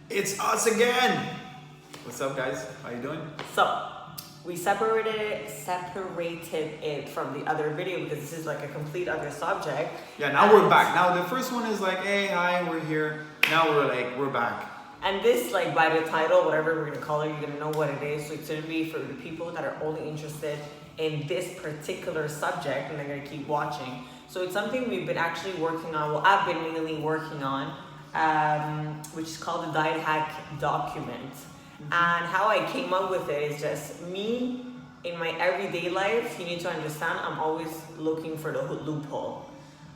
It's us again! What's up, guys? How you doing? So, we separated it from the other video because this is like a complete other subject. Yeah, now we're back. Now the first one is like, hey, hi, we're here. Now we're back. And this, like, by the title, whatever we're gonna call it, you're gonna know what it is. So it's gonna be for the people that are only interested in this particular subject, and they're gonna keep watching. So it's something we've been actually working on. Well, I've been mainly working on, which is called the Diet Hack Document. And how I came up with it is just me in my everyday life. You need to understand, I'm always looking for the loophole.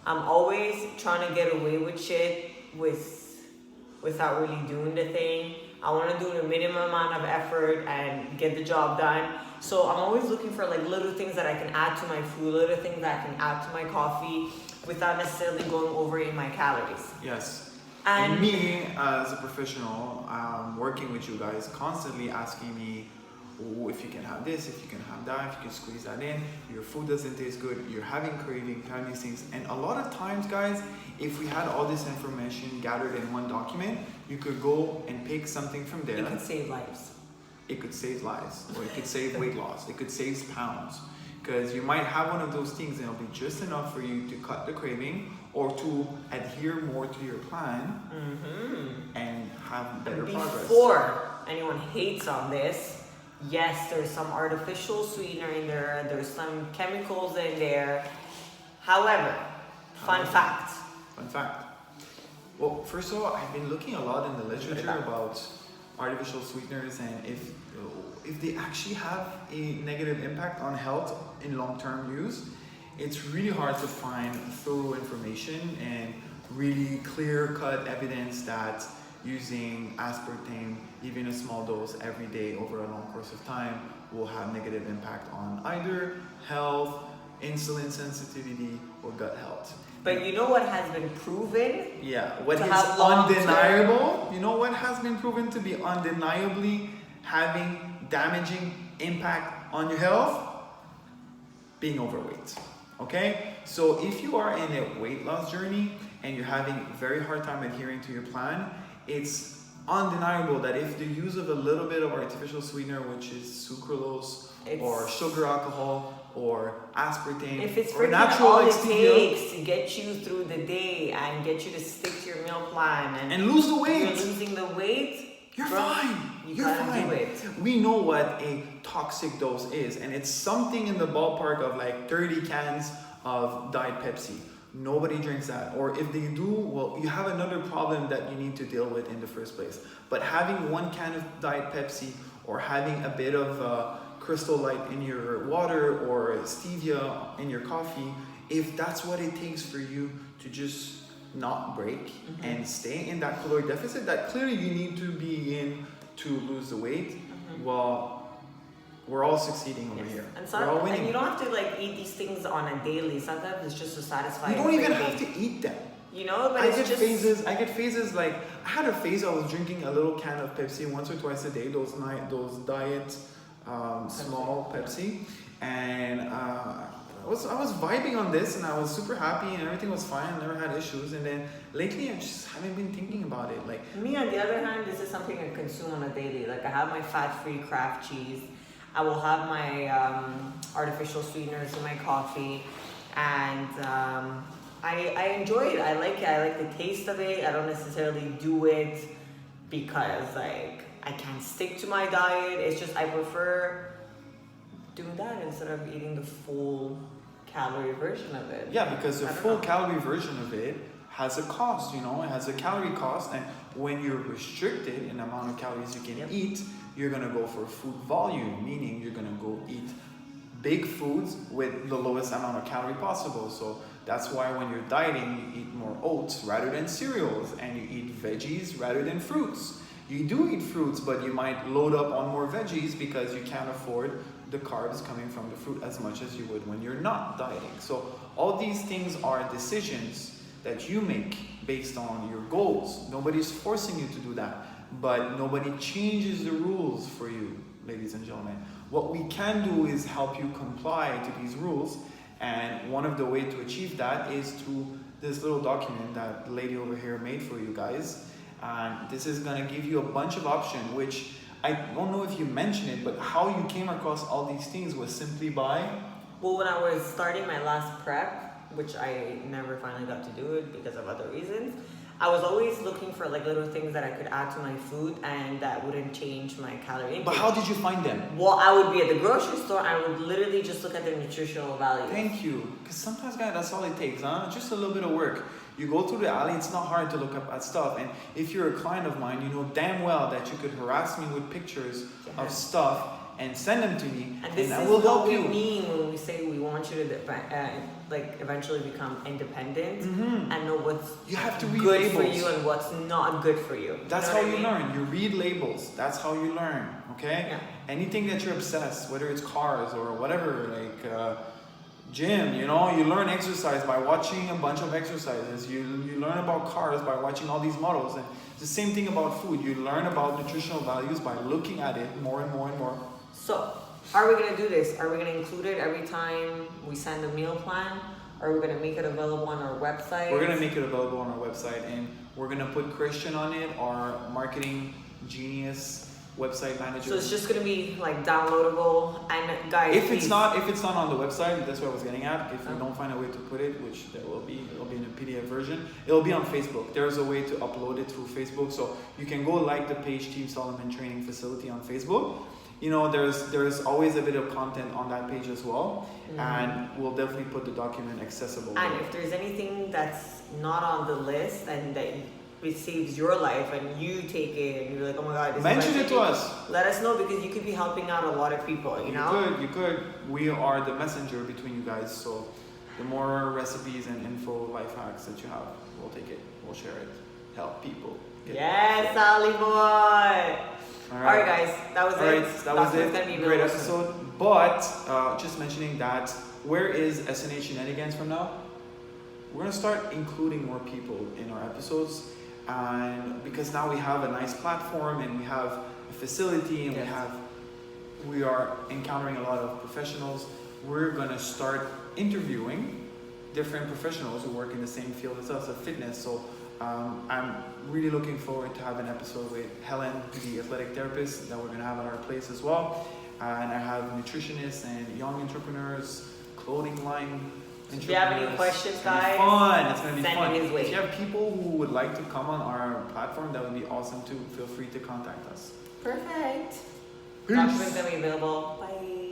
I'm always trying to get away with shit without really doing the thing. I want to do the minimum amount of effort and get the job done. So I'm always looking for like little things that I can add to my food, little things that I can add to my coffee without necessarily going over in my calories. Yes. And me, as a professional, working with you guys, constantly asking me if you can have this, if you can have that, if you can squeeze that in, your food doesn't taste good, you're having craving, having these things. And a lot of times, guys, if we had all this information gathered in one document, you could go and pick something from there. it could save lives. It could save lives, or it could save weight loss, it could save pounds. Because you might have one of those things and it'll be just enough for you to cut the craving or to adhere more to your plan and have better progress. Before anyone hates on this, yes, there's some artificial sweetener in there, there's some chemicals in there. However, fun fact. Well, first of all, I've been looking a lot in the literature about artificial sweeteners and if they actually have a negative impact on health in long-term use. It's really hard to find thorough information and really clear-cut evidence that using aspartame, even a small dose every day over a long course of time, will have negative impact on either health, insulin sensitivity, or gut health. But you know what has been proven? Yeah, what to is have long-term- undeniable? You know what has been proven to be undeniably having damaging impact on your health? Being overweight. Okay? So if you are in a weight loss journey and you're having a very hard time adhering to your plan, it's undeniable that if the use of a little bit of artificial sweetener, which is sucralose or sugar alcohol or aspartame, if it's or freaking natural all it stevia, takes to get you through the day and get you to stick to your meal plan and lose the you're weight, losing the weight, you're bro, fine. you You're gotta fine. do it. We know what a toxic dose is, and it's something in the ballpark of like 30 cans of Diet Pepsi. Nobody drinks that, or if they do, well, you have another problem that you need to deal with in the first place. But having one can of Diet Pepsi, or having a bit of Crystal Light in your water, or stevia in your coffee, if that's what it takes for you to just not break and stay in that caloric deficit that clearly you need to be in to lose the weight, well, we're all succeeding over here. And, we're all winning. and you don't have to like eat these things on a daily. Sometimes it's just to satisfy. You don't even craving. have to eat them. You know, but I it's get just phases. I get phases like I had a phase. I was drinking a little can of Pepsi once or twice a day. Those diet small Pepsi, and I was vibing on this, and I was super happy, and everything was fine. I never had issues. And then lately, I just haven't been thinking about it. Like me, on the other hand, this is something I consume on a daily. Like I have my fat-free Kraft cheese. I will have my artificial sweeteners in my coffee, and I enjoy it. I like it. I like the taste of it. I don't necessarily do it because like I can't stick to my diet. It's just I prefer doing that instead of eating the full calorie version of it. yeah, because the full calorie version of it has a cost. You know, it has a calorie cost, and when you're restricted in the amount of calories you can eat, you're gonna go for food volume, meaning you're gonna go eat big foods with the lowest amount of calorie possible. So that's why when you're dieting, you eat more oats rather than cereals, and you eat veggies rather than fruits. You do eat fruits, but you might load up on more veggies because you can't afford the carbs coming from the fruit as much as you would when you're not dieting. So all these things are decisions that you make based on your goals. Nobody's forcing you to do that, but nobody changes the rules for you, ladies and gentlemen. What we can do is help you comply to these rules, and one of the ways to achieve that is through this little document that the lady over here made for you guys. and this is gonna give you a bunch of options, which I don't know if you mentioned it, but how you came across all these things was simply by. Well, when I was starting my last prep, which I never finally got to do it because of other reasons, I was always looking for like little things that I could add to my food and that wouldn't change my calorie intake. But how did you find them? Well, I would be at the grocery store. I would literally just look at the nutritional value. Thank you. Because sometimes, guys, that's all it takes, huh? Just a little bit of work. You go through the alley, it's not hard to look up at stuff. And if you're a client of mine, you know damn well that you could harass me with pictures of stuff and send them to me, and I will help you. This is what we mean when we say we want you to like eventually become independent and know what's you have to read good labels. for you and what's not good for you. That's you know how you I mean? learn. You read labels. That's how you learn. Okay. Yeah. Anything that you're obsessed, whether it's cars or whatever, like gym, you know, you learn exercise by watching a bunch of exercises. You learn about cars by watching all these models, and it's the same thing about food. You learn about nutritional values by looking at it more and more and more. So, are we gonna do this? Are we gonna include it every time we send a meal plan? Are we gonna make it available on our website? We're gonna make it available on our website, and we're gonna put Christian on it, our marketing genius website manager. So it's just gonna be like downloadable, and guys. If it's not on the website, that's what I was getting at. If we don't find a way to put it, which there will be, it'll be in a PDF version. It'll be on Facebook. There's a way to upload it through Facebook, so you can go like the page Team Solomon Training Facility on Facebook. You know, there's always a bit of content on that page as well, and we'll definitely put the document accessible. And if there's anything that's not on the list and that it saves your life and you take it and you're like, oh my god, this mention is it to us. Let us know, because you could be helping out a lot of people. You could. We are the messenger between you guys. So the more recipes and info, life hacks that you have, we'll take it. We'll share it. Help people. Yes, Sally boy. All right, guys, that was it. That was it. Great episode. But just mentioning that, where is SNH Shenanigans from now? We're gonna start including more people in our episodes, and because now we have a nice platform and we have a facility and we are encountering a lot of professionals. We're gonna start interviewing different professionals who work in the same field as us of fitness. So I'm really looking forward to have an episode with Helen, the athletic therapist that we're gonna have at our place as well. And I have nutritionists and young entrepreneurs, clothing line. If you have any questions, guys, it's gonna be fun. His way. If you have people who would like to come on our platform, that would be awesome too. Feel free to contact us. Perfect. Peace. Documents gonna be available. Bye.